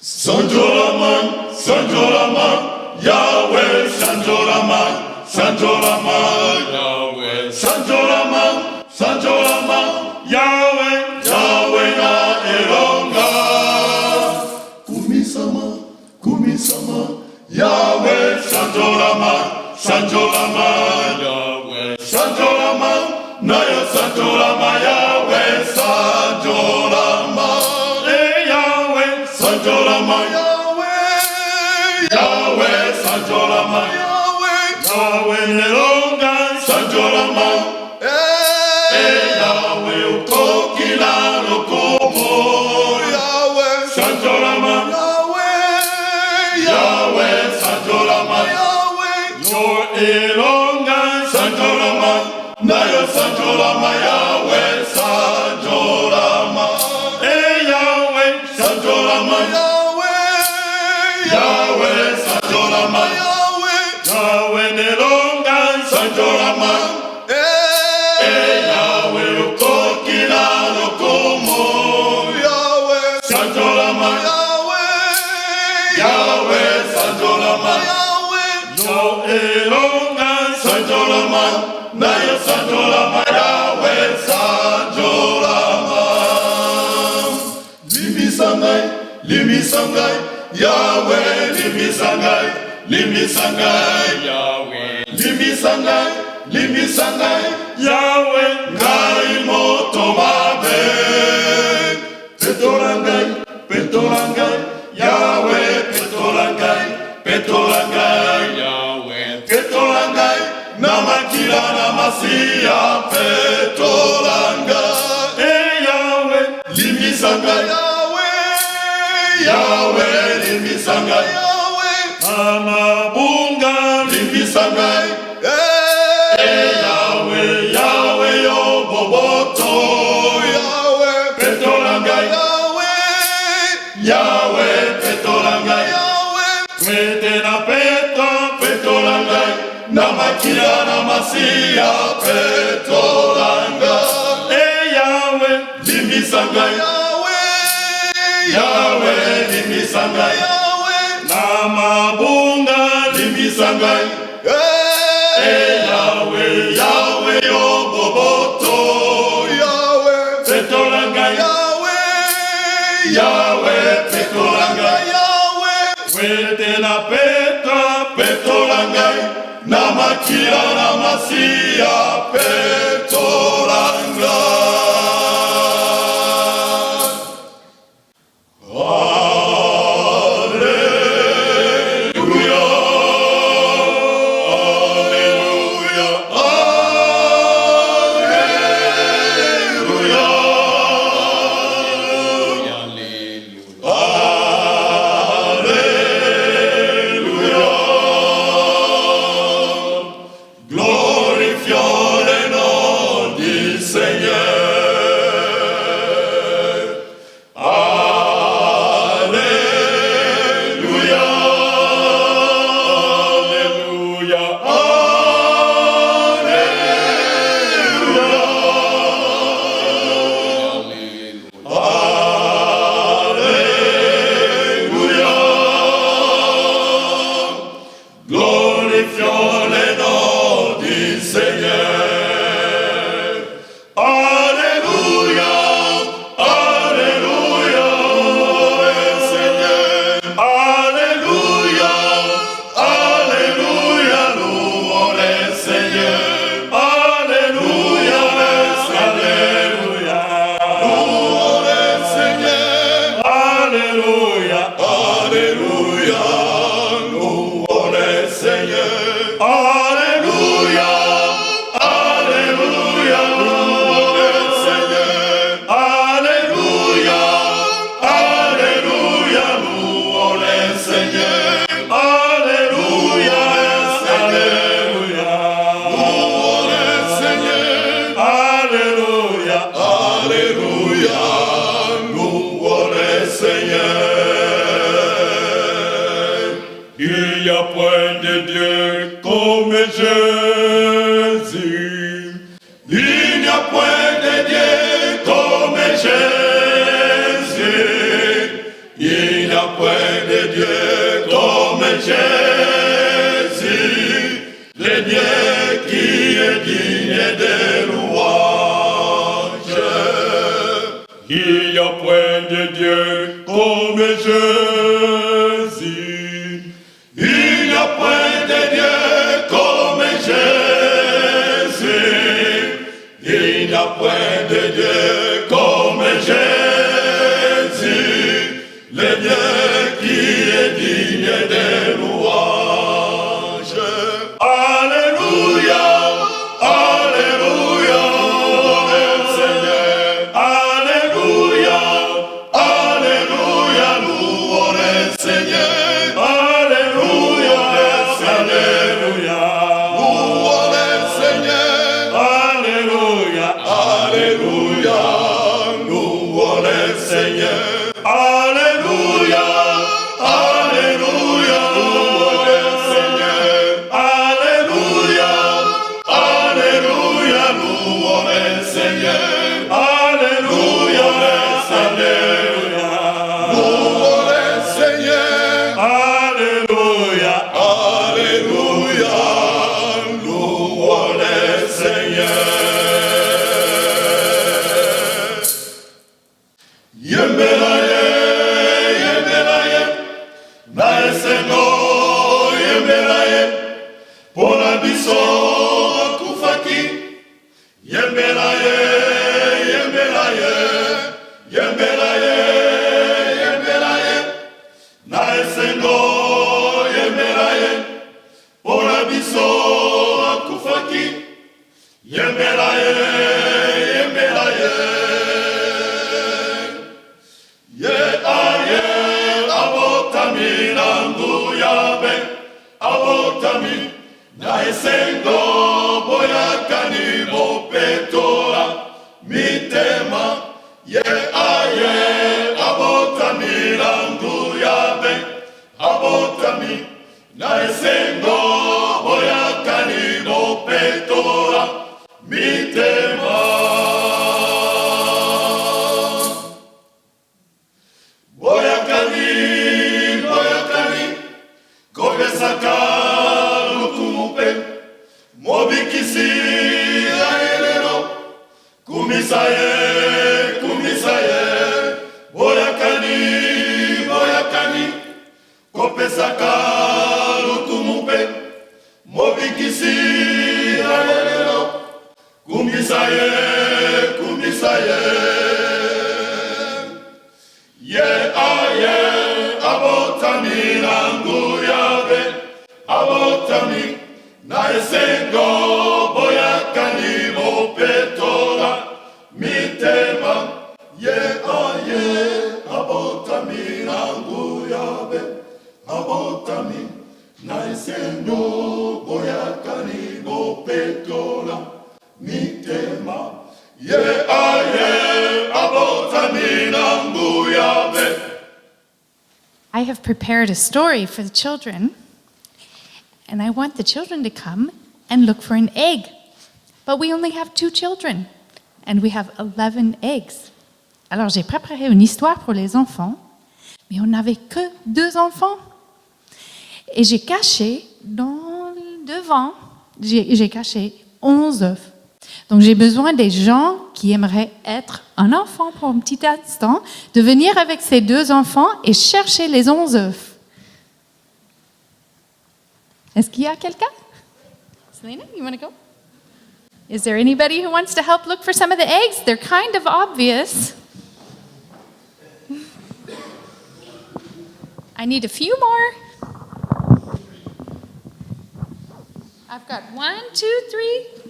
Sanjoraman, Sanjoraman, Yahweh, Sanjoraman, Sanjoraman, Yahweh, Sanjoraman, Sanjoraman, Yahweh, Yahweh na Elonga. Kumisama, Kumisama, Yahweh, Sanjoraman, Sanjoraman, Yahweh, Sanjoraman, Naya Sanjoraman, Yahweh, Sanjoraman. Sanjolama Yahweh, Yahweh, Sanjolama Yahweh, Yahweh Nelonga, Sanjolama, Yahweh Ukokila Lokomo, Yahweh, Sanjolama Yahweh, Yahweh, Sanjolama Yahweh, Your Elonga, Sanjolama, Nayo Sanjolama Yahweh, Sanjolama. Sanjolama Yahweh, Yahweh, Sanjolama Yahweh, Yahweh Nelonga, Sanjolama, Yahweh Ukokila Lokomo, Yahweh, Sanjolama Yahweh, Yahweh, Sanjolama Yahweh, Yo Elonga, Sanjolama, Naya Sanjolama Yahweh, Sanjolama. Limisangai, Yahweh, Limisangai, Limisangai, Yahweh, Limisangai, Limisangai, Yahweh, Ngai Motomabe, Petolangai, Petolangai, Yahweh, Petolangai, Petolangai, Yahweh, Petolangai, Namakila Namasia, Petolangai, Yahweh, Limisangai, Yahweh, Limisangai, Yahweh, Amabunga, Limisangai, Yahweh, Yahweh, Yo Boboto, Yahweh, Petolangai, Yahweh, Yahweh, Petolangai, Yahweh, Metena Peta, Petolangai, Namakila Namasia, Petolangai, Yahweh, Limisangai, Yahweh, Limisangai, Yahweh, Namabunga, Limisangai, Yahweh, Yahweh, Yo Boboto, Yahweh, Petolangai, Yahweh, Yahweh, Petolangai, Yahweh, Wetena Peta, Petolangai, Namakila Namasia, Petolangai. Il n'y a point de Dieu comme Jésus. Il n'y a a point de Dieu comme Jésus, le Dieu qui est digne de louange. Il n'y a point de Dieu comme Jésus. Il n'y a point de Dieu comme Jésus. Il n'y a point de Dieu comme Jésus, le Dieu qui est digne de louange. Alléluia, Alléluia, Seigneur. Alléluia, Alléluia, louons le Seigneur. Alléluia, Alléluia, louons le Seigneur. Alléluia, Alléluia, louons le Seigneur. Alléluia, Alléluia, louons le Seigneur. Alléluia, Alléluia, louons le Seigneur. Alléluia, Alléluia, louons le Seigneur. Alléluia, Alléluia, louons le Seigneur. Yembelaye, yembelaye, na esengo yembelaye, pona biso kufaki. Yembelaye, yembelaye, yembelaye, yembelaye, na esengo yembelaye, pona biso kufaki. Yembelaye, yembelaye. Abotami nangu yabe, abotami na esengo boyakani mopetola mitema. Abotami nangu yabe, abotami na esengo boyakani mopetola mitema. Kobesaka lukumupe, mobikisi aelero, kumisaye, kumisaye, boyakani, boyakani, kopesaka lukumupe, mobikisi aelero, kumisaye, kumisaye. Abotami nangu yabe, abotami na esengo boyakani mopetola mitema. Abotami nangu yabe, abotami na esengo boyakani mopetola mitema. Abotami nangu yabe. I have prepared a story for the children, and I want the children to come and look for an egg. But we only have 2 children, and we have 11 eggs. Alors j'ai préparé une histoire pour les enfants, mais on n'avait que 2 enfants. Et j'ai caché devant, j'ai caché 11 œufs. Donc j'ai besoin des gens qui aimeraient être un enfant pour un petit instant, de venir avec ces 2 enfants et chercher les 11 œufs. Est-ce qu'il y a quelqu'un? Selena, you want to go? Is there anybody who wants to help look for some of the eggs? They're kind of obvious. I need a few more. I've got 1, 2, 3.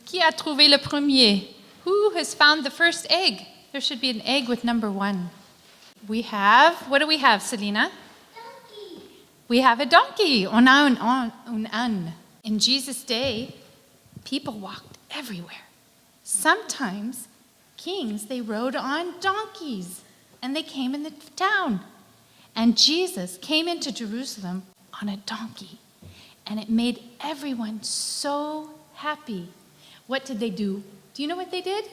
Qui a trouvé le premier? Who has found the first egg? There should be an egg with number 1. We have, what do we have, Selena? Donkey. We have a donkey. On a un âne. In Jesus' day, people walked everywhere. Sometimes kings, they rode on donkeys and they came in the town. And Jesus came into Jerusalem on a donkey. And it made everyone so happy. What did they do? Do you know what they did?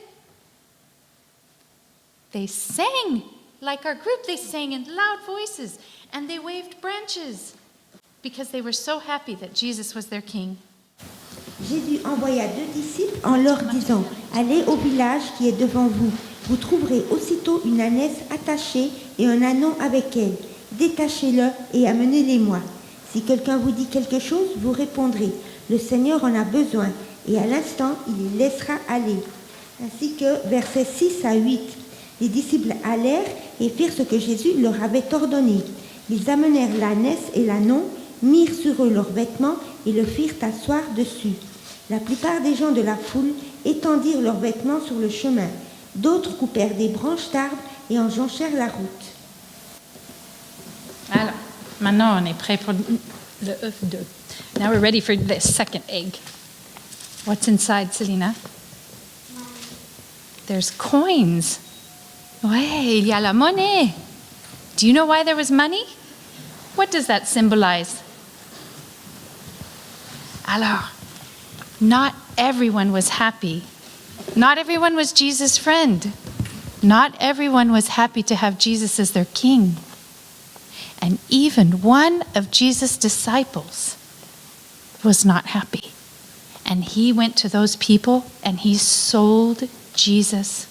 They sang like our group. They sang in loud voices and they waved branches because they were so happy that Jesus was their king. Jésus envoya 2 disciples en leur disant « Allez au village qui est devant vous. Vous trouverez aussitôt une ânesse attachée et un ânon avec elle. Détachez-le et amenez-les-moi. Si quelqu'un vous dit quelque chose, vous répondrez « Le Seigneur en a besoin. » Et à l'instant, il les laissera aller. Ainsi que, versets 6 à 8, les disciples allèrent et firent ce que Jésus leur avait ordonné. Ils amenèrent l'ânesse et l'ânon, mirent sur eux leurs vêtements et le firent asseoir dessus. La plupart des gens de la foule étendirent leurs vêtements sur le chemin. D'autres coupèrent des branches d'arbres et en jonchèrent la route. Alors, maintenant on est prêt pour le œuf 2. Now we're ready for the second egg. What's inside, Selena? There's coins. Ouais, il y a la monnaie. Do you know why there was money? What does that symbolize? Alors, not everyone was happy. Not everyone was Jesus' friend. Not everyone was happy to have Jesus as their king. And even one of Jesus' disciples was not happy. And he went to those people and he sold Jesus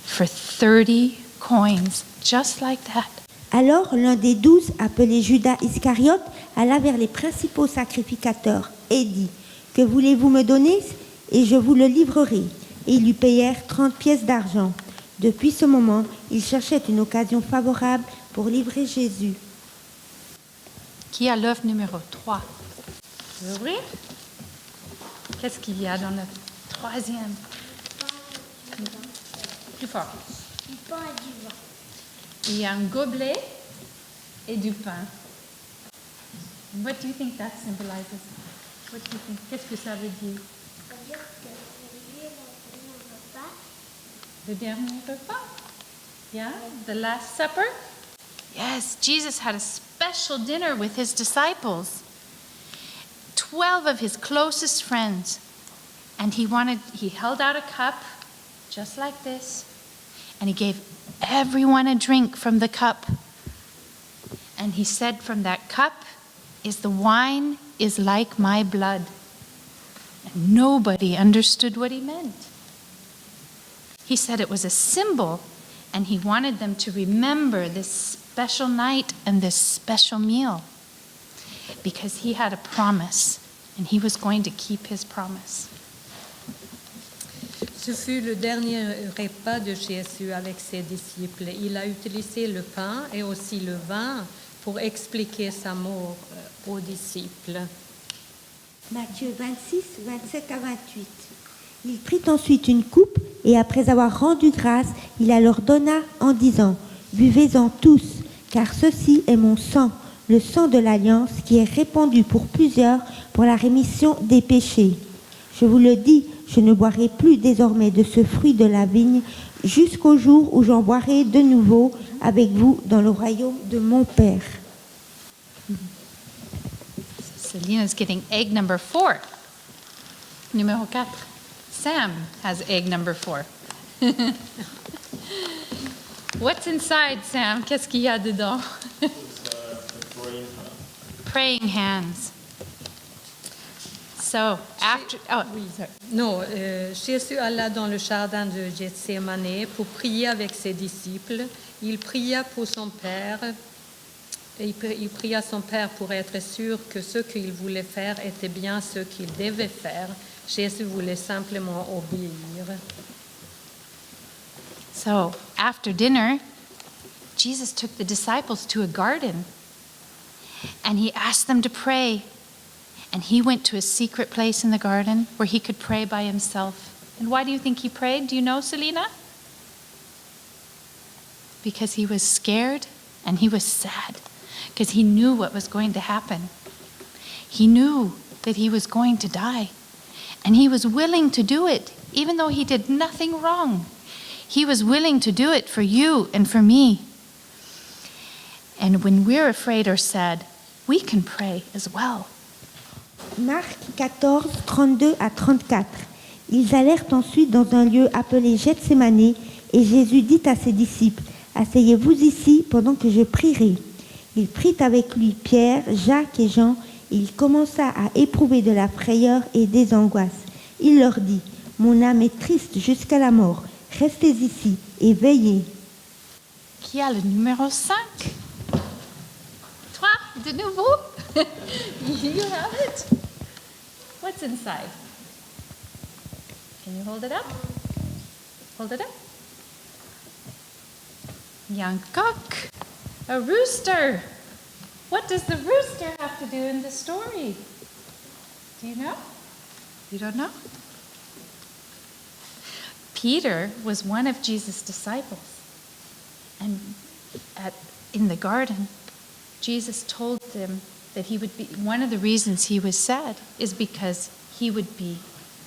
for 30 coins, just like that. Alors l'un des 12, appelé Judas Iscariote, alla vers les principaux sacrificateurs et dit « Que voulez-vous me donner et je vous le livrerai ?» Et ils lui payèrent 30 pièces d'argent. Depuis ce moment, il cherchait une occasion favorable pour livrer Jésus. Qui a l'œuf numéro 3? Tu veux ouvrir? Qu'est-ce qu'il y a dans le troisième? Plus fort. Du pain et du vin. Il y a un gobelet et du pain. What do you think that symbolizes? What do you think? Qu'est-ce que ça veut dire? Ça veut dire que c'est lié dans le repas. Le dernier repas. Yeah, the Last Supper. Yes, Jesus had a special dinner with his disciples. 12 of his closest friends. And he held out a cup just like this. And he gave everyone a drink from the cup. And he said, from that cup the wine is like my blood. And nobody understood what he meant. He said it was a symbol, and he wanted them to remember this special night and this special meal. Because he had a promise, and he was going to keep his promise. Ce fut le dernier repas de Jésus avec ses disciples. Il a utilisé le pain et aussi le vin pour expliquer sa mort aux disciples. Matthieu 26, 27 à 28. Il prit ensuite une coupe et après avoir rendu grâce, il la leur donna en disant « Buvez-en tous, car ceci est mon sang, le sang de l'alliance qui est répandu pour plusieurs pour la rémission des péchés. Je vous le dis, je ne boirai plus désormais de ce fruit de la vigne jusqu'au jour où j'en boirai de nouveau avec vous dans le royaume de mon Père. » Selena's getting egg number 4. Numéro 4. Sam has egg number 4. What's inside, Sam? Qu'est-ce qu'il y a dedans? Praying hands. So, after... Oh, sorry. Non, Jésus alla dans le jardin de Gethsémane pour prier avec ses disciples. Il pria pour son Père. Il pria son Père pour être sûr que ce qu'il voulait faire était bien ce qu'il devait faire. Jésus voulait simplement obéir. So, after dinner, Jesus took the disciples to a garden and he asked them to pray. And he went to a secret place in the garden where he could pray by himself. And why do you think he prayed? Do you know, Selena? Because he was scared and he was sad. because he knew what was going to happen. He knew that he was going to die. And he was willing to do it, even though he did nothing wrong. He was willing to do it for you and for me. And when we're afraid or sad, we can pray as well. Marc 14, 32 à 34. Ils allèrent ensuite dans un lieu appelé Gethsémané, et Jésus dit à ses disciples, « Asseyez-vous ici pendant que je prierai. » Il prit avec lui Pierre, Jacques et Jean, et il commença à éprouver de la frayeur et des angoisses. Il leur dit, « Mon âme est triste jusqu'à la mort. Restez ici et veillez. » Qui a le numéro 5? Toi, de nouveau? You have it. What's inside? Can you hold it up? Hold it up. Young cock. A rooster. What does the rooster have to do in the story? Do you know? You don't know? Peter was one of Jesus' disciples. And in the garden, Jesus told them that he would be, one of the reasons he was sad is because he would be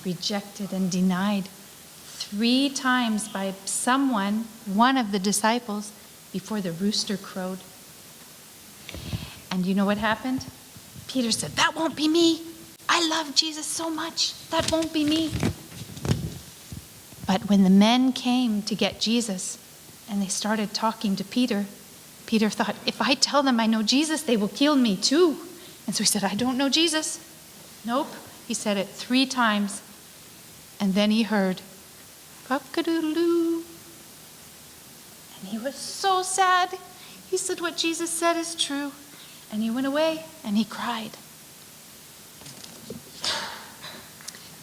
rejected and denied 3 times by someone, one of the disciples, before the rooster crowed. And you know what happened? Peter said, "That won't be me. I love Jesus so much. That won't be me." But when the men came to get Jesus and they started talking to Peter, Peter thought, if I tell them I know Jesus, they will kill me too. And so he said, "I don't know Jesus." Nope. He said it 3 times. And then he heard, cock-a-doodle-doo. And he was so sad. He said, what Jesus said is true. And he went away and he cried.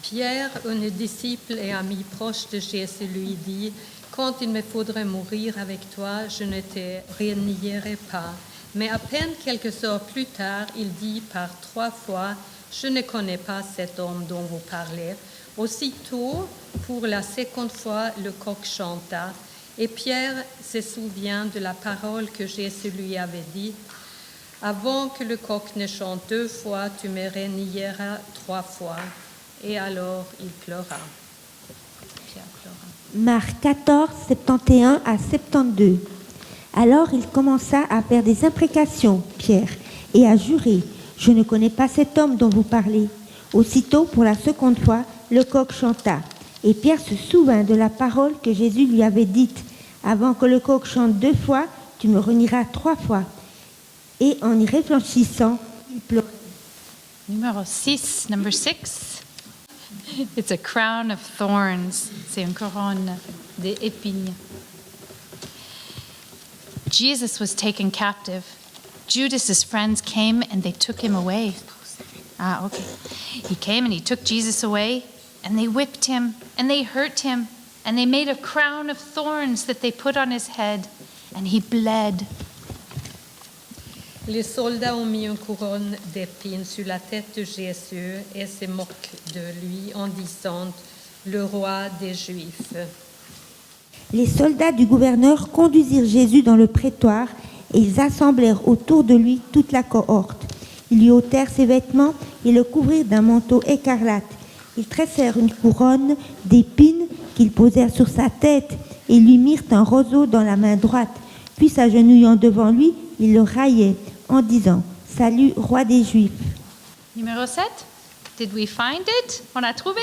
Pierre, un disciple et ami proche de Jésus, lui dit, « Quand il me faudrait mourir avec toi, je ne te renierai pas. » Mais à peine quelques heures plus tard, il dit par 3 fois, « Je ne connais pas cet homme dont vous parlez. » Aussitôt, pour la 2e fois, le coq chanta. Et Pierre se souvient de la parole que Jésus lui avait dit, « Avant que le coq ne chante 2 fois, tu me renieras 3 fois. » Et alors, il pleura. Pierre pleura. Marc 14, 71 à 72. Alors il commença à faire des imprécations, Pierre, et à jurer, « Je ne connais pas cet homme dont vous parlez. » Aussitôt, pour la 2e fois, le coq chanta. Et Pierre se souvint de la parole que Jésus lui avait dite, « Avant que le coq chante 2 fois, tu me renieras 3 fois. » Et en y réfléchissant, il pleura. Numéro 6, number 6. It's a crown of thorns. C'est une couronne d'épines. Jesus was taken captive. Judas's friends came and they took him away. Okay. He came and he took Jesus away, and they whipped him, and they hurt him, and they made a crown of thorns that they put on his head, and he bled. Les soldats ont mis une couronne d'épines sur la tête de Jésus et se moquent de lui en disant « Le roi des Juifs ». Les soldats du gouverneur conduisirent Jésus dans le prétoire et ils assemblèrent autour de lui toute la cohorte. Ils lui ôtèrent ses vêtements et le couvrirent d'un manteau écarlate. Ils tressèrent une couronne d'épines qu'ils posèrent sur sa tête et lui mirent un roseau dans la main droite. Puis s'agenouillant devant lui, ils le raillaient en disant « Salut, roi des Juifs ». Numéro 7. Did we find it? On a trouvé?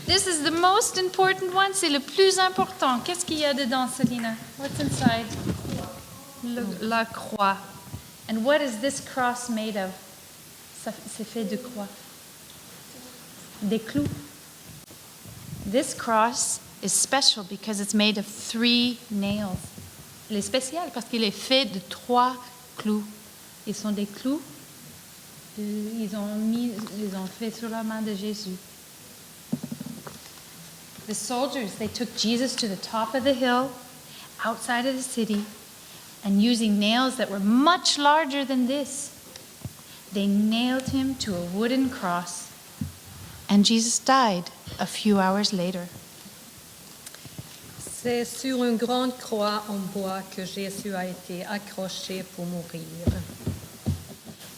This is the most important one. C'est le plus important. Qu'est-ce qu'il y a dedans, Selina? What's inside? La croix. And what is this cross made of? C'est fait de quoi? Des clous. This cross is special because it's made of 3 nails. Il est spécial parce qu'il est fait de 3 clous. Ils sont des clous. Ils ont fait sur la main de Jésus. The soldiers, they took Jesus to the top of the hill, outside of the city, and using nails that were much larger than this, they nailed him to a wooden cross, and Jesus died a few hours later. C'est sur une grande croix en bois que Jésus a été accroché pour mourir.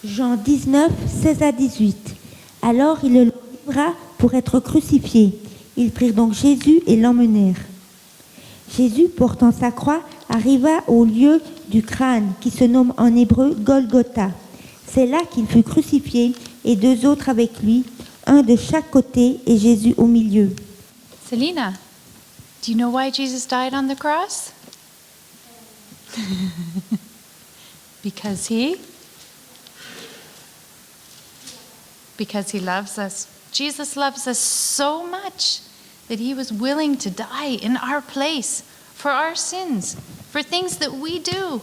Jean 19, 16 à 18. Alors il le livra pour être crucifié. Ils prirent donc Jésus et l'emmenèrent. Jésus, portant sa croix, arriva au lieu du crâne, qui se nomme en hébreu Golgotha. C'est là qu'il fut crucifié, et 2 autres avec lui, un de chaque côté et Jésus au milieu. Selena, do you know why Jesus died on the cross? Because he loves us. Jesus loves us so much that he was willing to die in our place for our sins, for things that we do,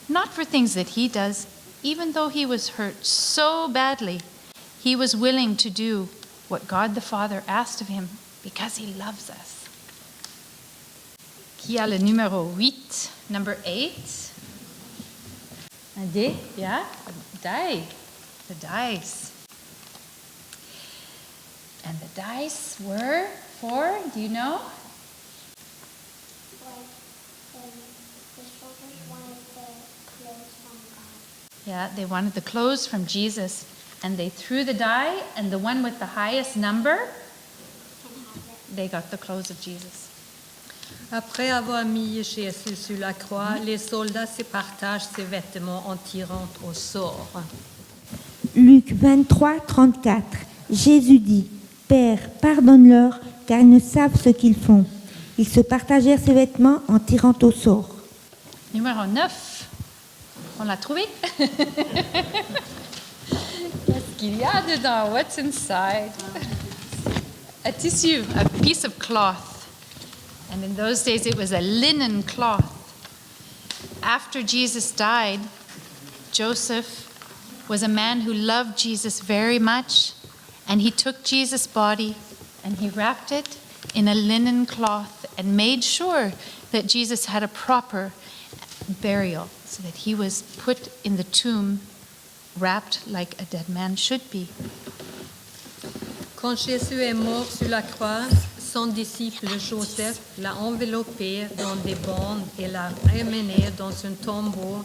not for things that he does. Even though he was hurt so badly, he was willing to do what God the Father asked of him because he loves us. Qui a le numéro 8? Number 8. Un dé? Yeah? A die. The dice. And the dice were for, do you know? The soldiers wanted the clothes from God. Yeah, they wanted the clothes from Jesus, and they threw the die, and the one with the highest number, they got the clothes of Jesus. Après avoir mis Jésus sur la croix, les soldats se partagent ses vêtements en tirant au sort. Luc 23, 34. Jésus dit, « Père, pardonne-leur, car ils ne savent ce qu'ils font. » Ils se partagèrent ses vêtements en tirant au sort. Numéro 9. On l'a trouvé? Qu'est-ce qu'il y a dedans? What's inside? A tissue, a piece of cloth. And in those days it was a linen cloth. After Jesus died, Joseph was a man who loved Jesus very much, and he took Jesus' body and he wrapped it in a linen cloth and made sure that Jesus had a proper burial, so that he was put in the tomb wrapped like a dead man should be. Quand Jésus est mort sur la croix, son disciple Joseph l'a enveloppé dans des bandes et l'a ramené dans un tombeau,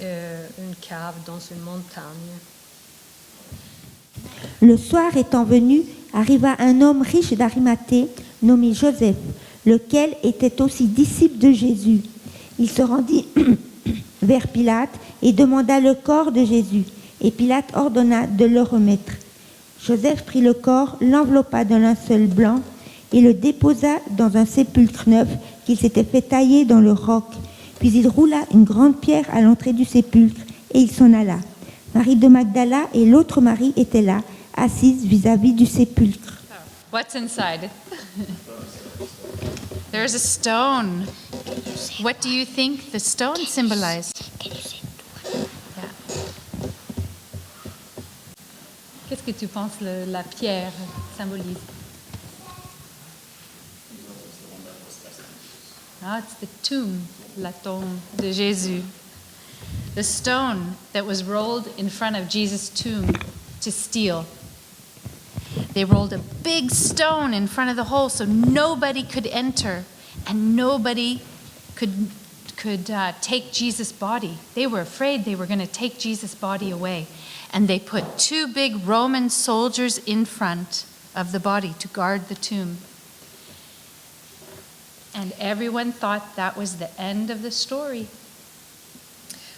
une cave dans une montagne. Le soir étant venu, arriva un homme riche d'Arimathée, nommé Joseph, lequel était aussi disciple de Jésus. Il se rendit vers Pilate et demanda le corps de Jésus. Et Pilate ordonna de le remettre. Joseph prit le corps, l'enveloppa d'un linceul blanc et le déposa dans un sépulcre neuf qu'il s'était fait tailler dans le roc. Puis il roula une grande pierre à l'entrée du sépulcre et il s'en alla. Marie de Magdala et l'autre Marie étaient là, assises vis-à-vis du sépulcre. What's inside? There's a stone. What do you think the stone symbolized? Yeah. Qu'est-ce que tu penses la pierre symbolise? Ah, it's the tomb, la tombe de Jésus. The stone that was rolled in front of Jesus' tomb to steal. They rolled a big stone in front of the hole so nobody could enter and nobody could take Jesus' body. They were afraid they were going to take Jesus' body away. And they put 2 big Roman soldiers in front of the body to guard the tomb. And everyone thought that was the end of the story.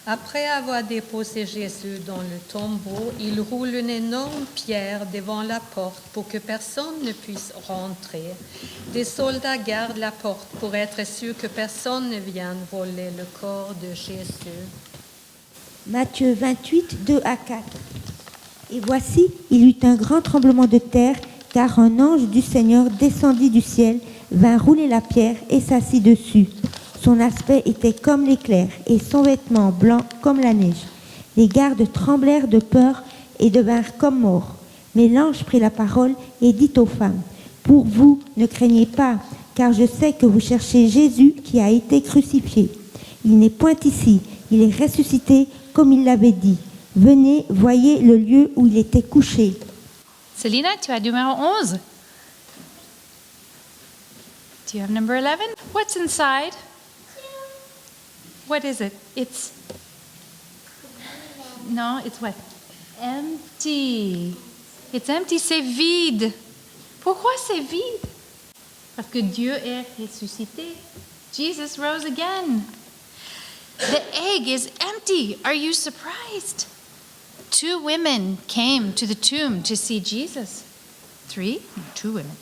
Après avoir déposé Jésus dans le tombeau, il roule une énorme pierre devant la porte pour que personne ne puisse rentrer. Des soldats gardent la porte pour être sûr que personne ne vienne voler le corps de Jésus. Matthieu 28, 2 à 4. Et voici, il y eut un grand tremblement de terre, car un ange du Seigneur descendit du ciel, vint rouler la pierre et s'assit dessus. Son aspect était comme l'éclair, et son vêtement blanc comme la neige. Les gardes tremblèrent de peur et devinrent comme morts. Mais l'ange prit la parole et dit aux femmes, « Pour vous, ne craignez pas, car je sais que vous cherchez Jésus qui a été crucifié. Il n'est point ici, il est ressuscité comme il l'avait dit. Venez, voyez le lieu où il était couché. » Selena, tu as numéro 11. Do you have number 11? What's inside? What is it? It's... No, it's what? Empty. It's empty, c'est vide. Pourquoi c'est vide? Parce que Dieu est ressuscité. Jesus rose again. The egg is empty. Are you surprised? 2 women came to the tomb to see Jesus. 3? No, 2 women.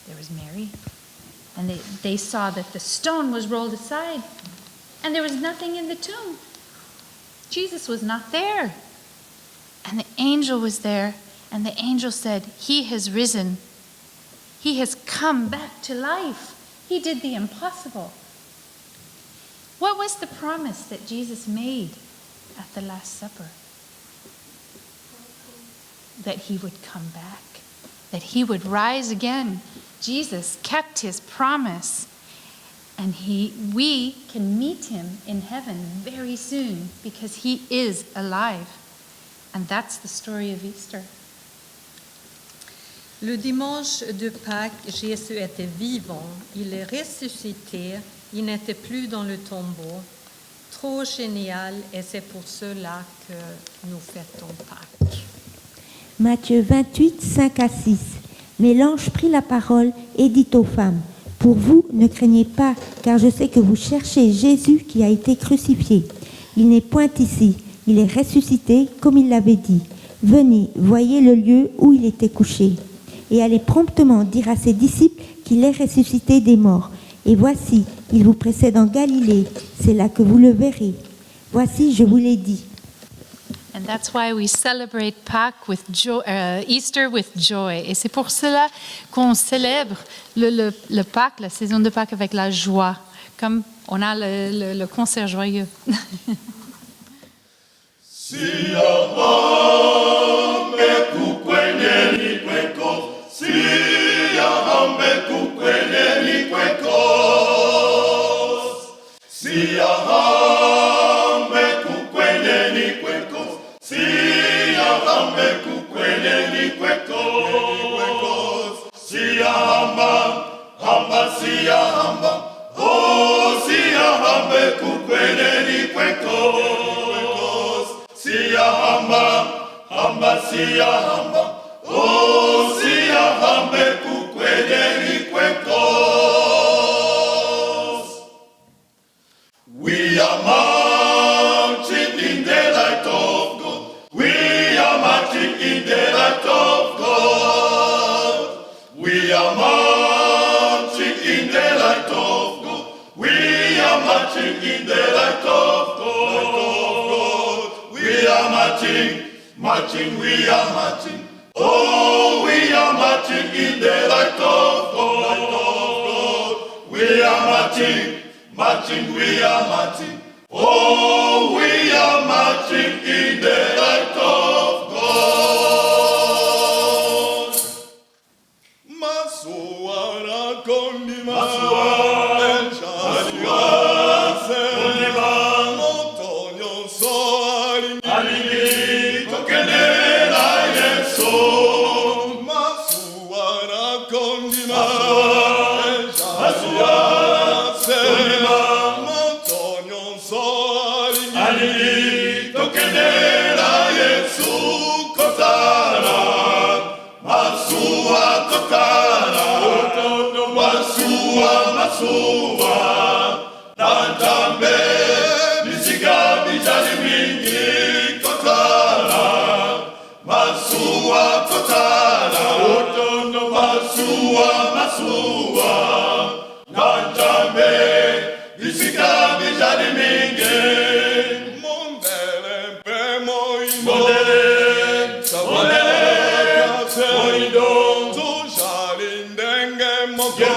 There was Mary. And they saw that the stone was rolled aside. And there was nothing in the tomb. Jesus was not there. And the angel was there. And the angel said, He has risen. He has come back to life. He did the impossible. What was the promise that Jesus made at the Last Supper? That he would come back, that he would rise again. Jesus kept his promise, and we can meet him in heaven very soon because he is alive. And that's the story of Easter. Le dimanche de Pâques, Jésus était vivant, il est ressuscité, il n'était plus dans le tombeau. Trop génial, et c'est pour cela que nous fêtons Pâques. Matthieu 28, 5 à 6. Mais l'ange prit la parole et dit aux femmes, « Pour vous, ne craignez pas, car je sais que vous cherchez Jésus qui a été crucifié. Il n'est point ici, il est ressuscité comme il l'avait dit. Venez, voyez le lieu où il était couché. Et allez promptement dire à ses disciples qu'il est ressuscité des morts. Et voici, il vous précède en Galilée, c'est là que vous le verrez. Voici, je vous l'ai dit. » And that's why we celebrate Pâques with joy, Easter with joy. Et c'est pour cela qu'on célèbre le Pâques, la saison de Pâques avec la joie, comme on a le concert joyeux. We are marching in the light of God. We are marching in the light of God. We are marching in the light of God. We are marching in the light of God. We are marching, marching, we are marching. Oh, we are marching in the light of God. We are marching. Marching, we are marching. Oh, we are marching in the light of God. Masuara kondima, motonyo soari, alini tokenera yeso. Masuara kondima, Masua, Nantambe, Nisiga Bijali Mingi, Kotala, Masua, Kotala, Otono, Masua, Nantambe, Nisiga Bijali Mingi, Mondele, Mondele, Moido, Tujalindenge, Moko.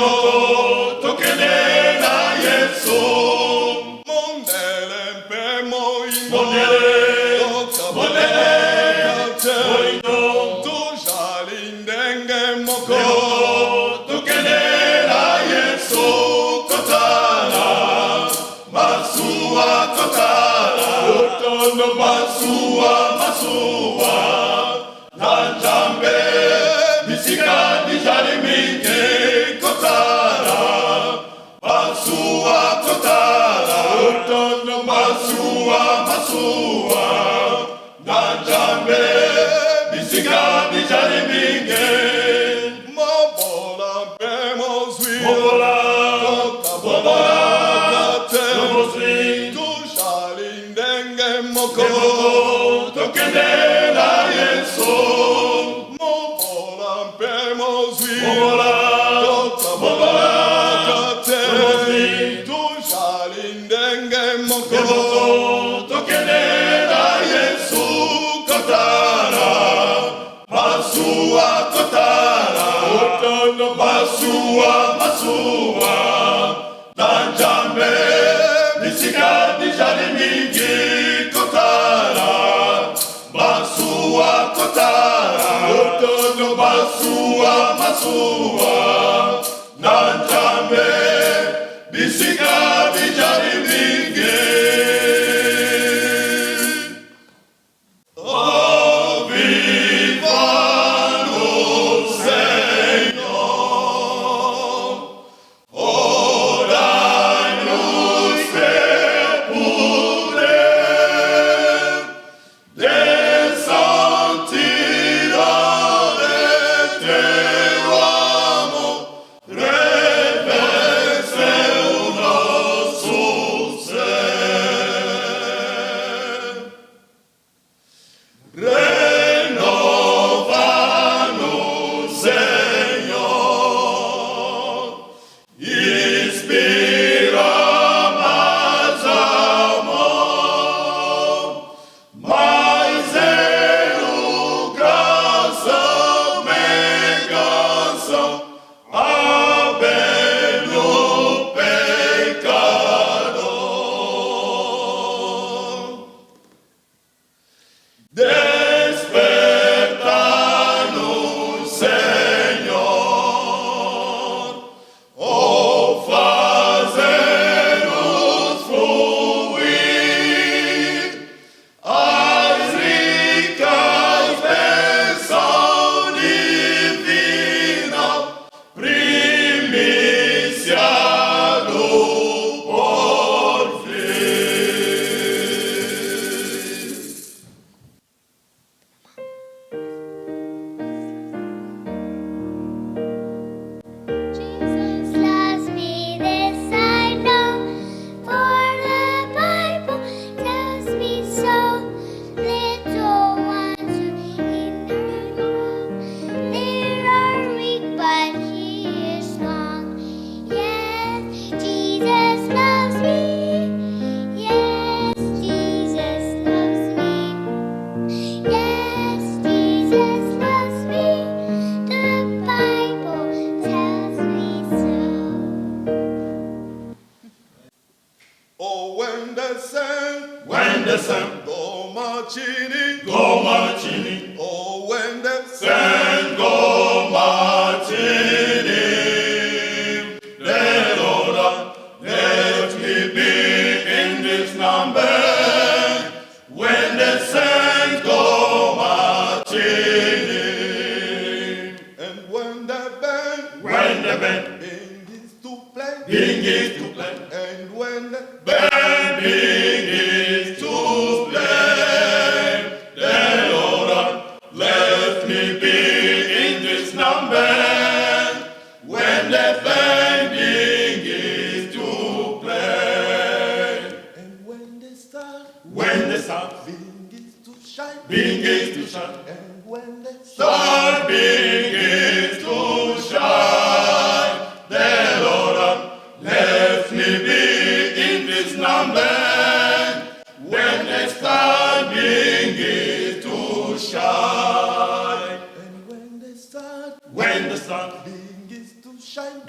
Masua, Nantambe, Bisika, Dijali Mingi, Kotara. moko tokende na Yesu mobola mpe mozwi mobola kate tujali ndenge moko tokende na Yesu kotala masuwa kotala masuwa Danjambe, nisika dijali mingi kotara, masuwa kotara, otono masuwa, Danjambe, nisika dijali mingi. Oh, viva lo Señor, go marching in. Oh, when the saints go marching in, let me be in this number. When the saints go marching in, and when the band begins to play, and when the band begins to play, then Lord, let me be in this number. When the band begins to play, and when the star begins to shine, and when the star begins to shine, then Lord, let me be in this number. When the star begins to shine, and when the star begins to shine,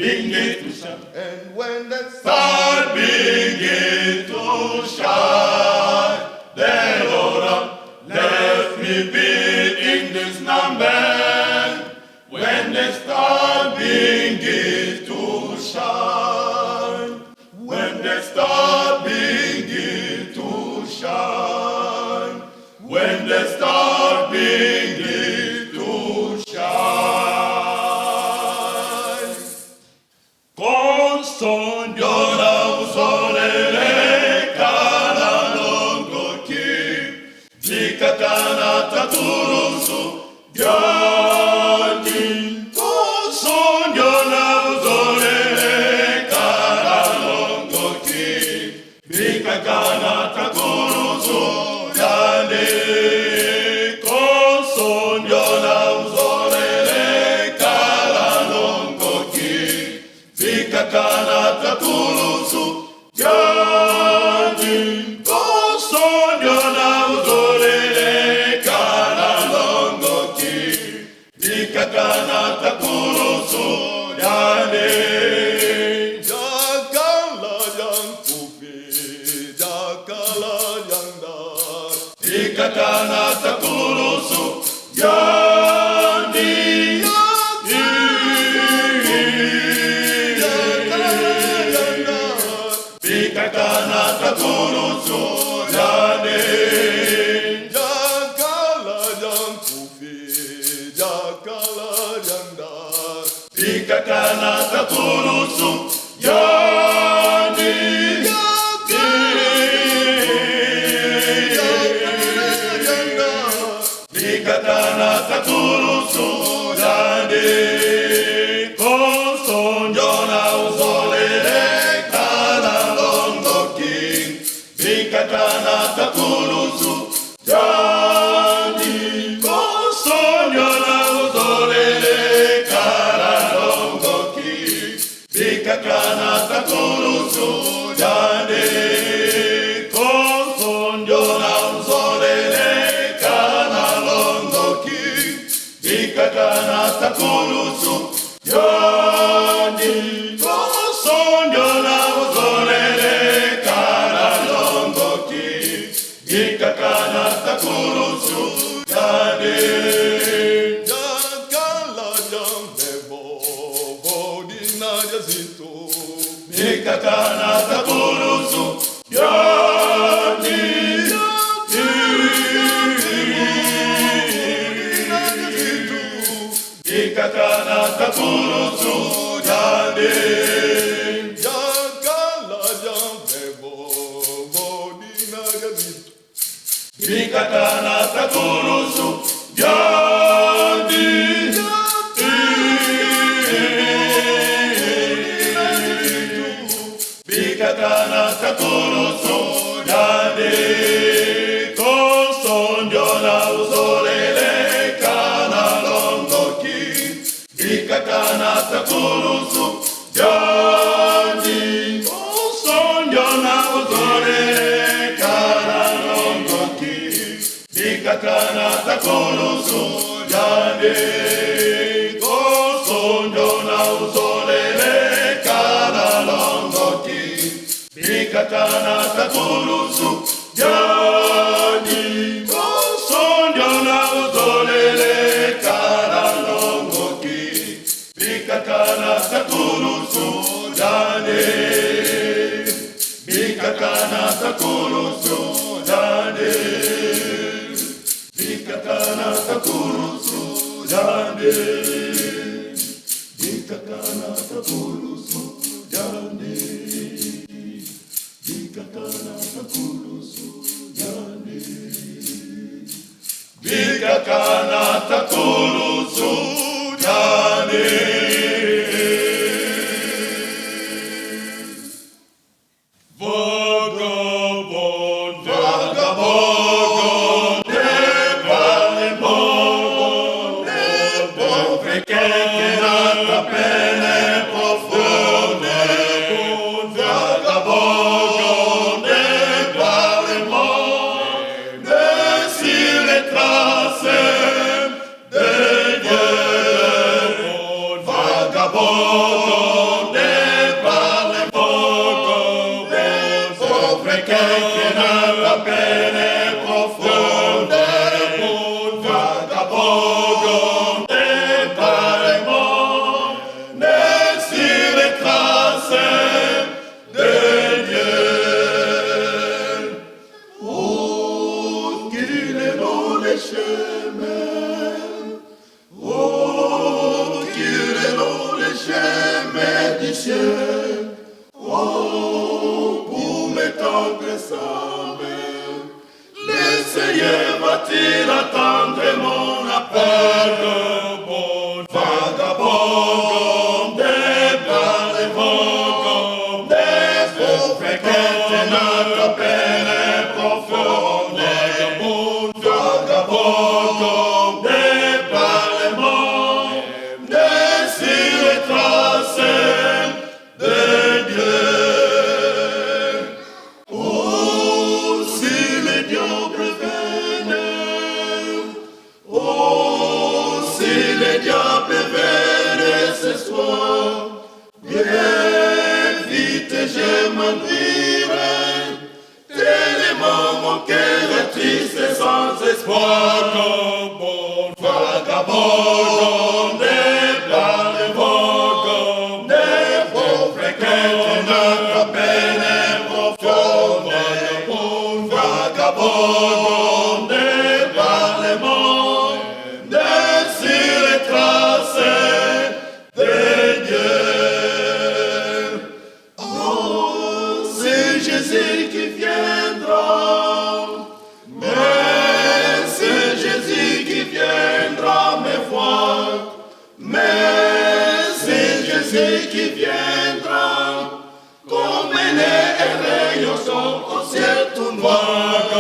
and when the star begins to shine, then Lord, let me be in this number. When the star begins to shine, when the star begins to shine, when the star begins to shine. Con sogno usolele kana longo ki nikakana taturusu Yandi con sogno usolele kana longo ki nikakana taturusu konsonyona uzolele kalalongoki, vikakana takulusu yani, konsonyona uzolele kalalongoki, vikakana takulusu yani. Jakala yang kupi, jakala yang dar, vikakana takulusu yani. Vikakana takulusu yani. Jakala yang kupi, jakala yang dar, vikakana takulusu yani. Vikakana takulusu yani. Konsonyona uzolele kalalongoki, vikakana takulusu yani. Konsonyona uzolele kalalongoki, vikakana takulusu yani. Konsonyona uzolele kalalongoki, vikakana takulusu yani. Konsonyona uzolele kalalongoki, vikakana takulusu yani. Jakala jambe bodina yazito, vikakana takulusu yani. Vikakana takulusu yani. Jakala jambe bodina yazito, vikakana takulusu yani. Vikakana takulusu yani. Konsonyona uzolele kalalongoki, vikakana takulusu yani. Konsonyona uzolele kalalongoki, vikakana takulusu yani. Konsonyona uzolele kalalongoki, vikakana takulusu yani. Konsonyona uzolele kalalongoki, vikakana takulusu yani. Vikakana takulusu yani. Vikakana takulusu yani. Vikakana takulusu yani. Vikakana takulusu yani. Vikakana takulusu yani. Vagabond, vagabond, ne pauvre che nata pene profonde. Vagabond, ne parlement, sur les traces de Dieu. Vagabond, ne parlement, pauvre che nata pene profonde. Vagabond, ne parlement, sur les traces de Dieu. Oh, qu'il est long les chemins. Oh, qu'il est long les chemins du ciel. Oh, pour m'étendre sa main, le Seigneur va-t-il attendre mon appel? Vagabond, départ les vagabonds, des pauvres qu'elle n'a qu'à peine profonde. vagabond, vagabond, des vagabond, des pauvres quêtes notre peine profonde, vagabond, des parlements, des sur les traces de Dieu. Oh, c'est Jésus qui viendra. Mais c'est Jésus qui viendra me voir. Mais c'est Jésus qui viendra. Comme un rayon au ciel tout noir.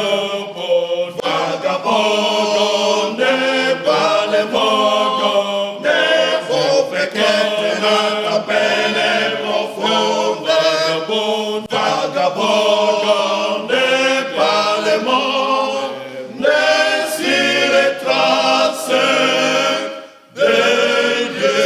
Vagabond, n'est pas les vagabonds, des pauvres quêtes notre peine est profonde. Vagabond, n'est pas les morts, n'est sur les traces de Dieu.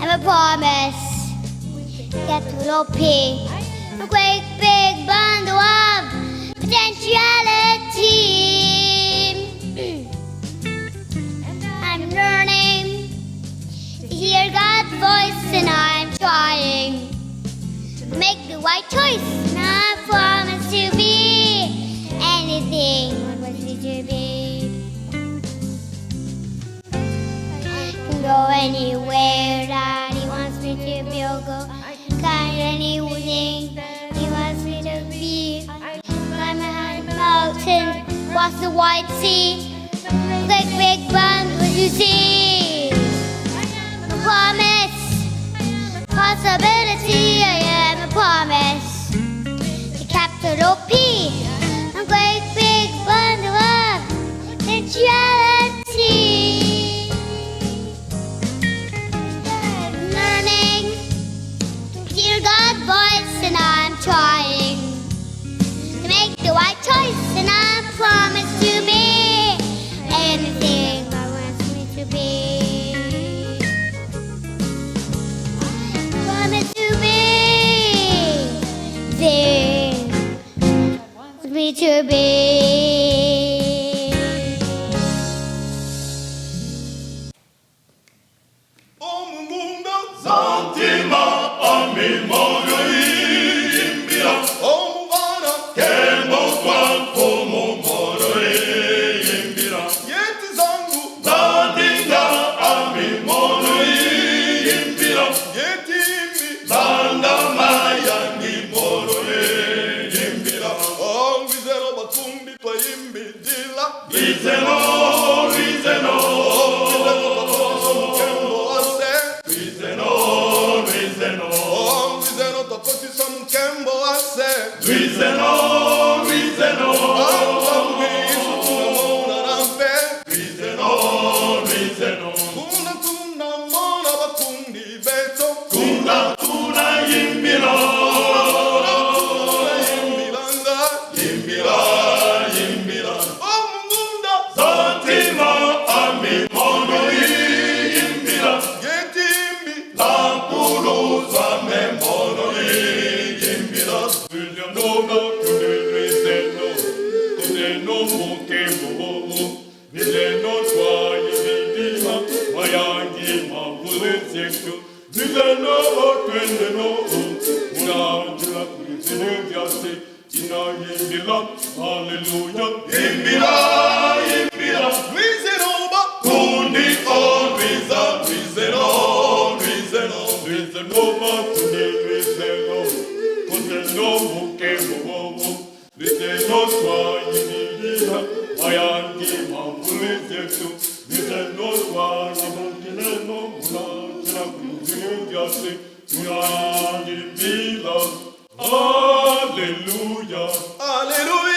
I'm a promise that will be a great big bundle of potentiality. I'm learning to hear God's voice and I'm trying to make the right choice. And I promise to be anything I want me to be. Can go anywhere that He wants me to be. I'll go kind anything He wants me to be. Climb a high mountain, cross the wide sea. Like big bumps, what you see. A promise, possibility. I am a promise. The capital P. A great big bundle of potentiality. Learning to hear God's voice and I'm trying to make the right choice and I promise to be anything God wants me to be. Promise to be there wants me to be. Oh mon mundo, sentiment en mémoire, imbira. Oh mon vana, que mon corpo, mon moro, imbira. Yeti zangu, zandinga a mémoire, imbira. Yeti mi, zanda maya ni moro, imbira. Oh, vizero batumbi pa imbidila. Vizeno, vizeno. Luizeno, Luizeno, Luizeno, Luizeno, Tuna mona bakundi beto, Tuna yimbira, yimbira, yimbira, oh munda, santima ami mono yimbira, yetimbi, lampulu zame mono yimbira. Hallelujah, yimbira, yimbira, Luizeno, kundi on Luizeno, Luizeno, Luizeno, kundi Luizeno, Luizeno, mukembo, Luizeno, swahilila, mayangi mabulizektu, Luizeno, swahilila, muna, kuzimudyase, muna, yimbira, Hallelujah, Hallelujah.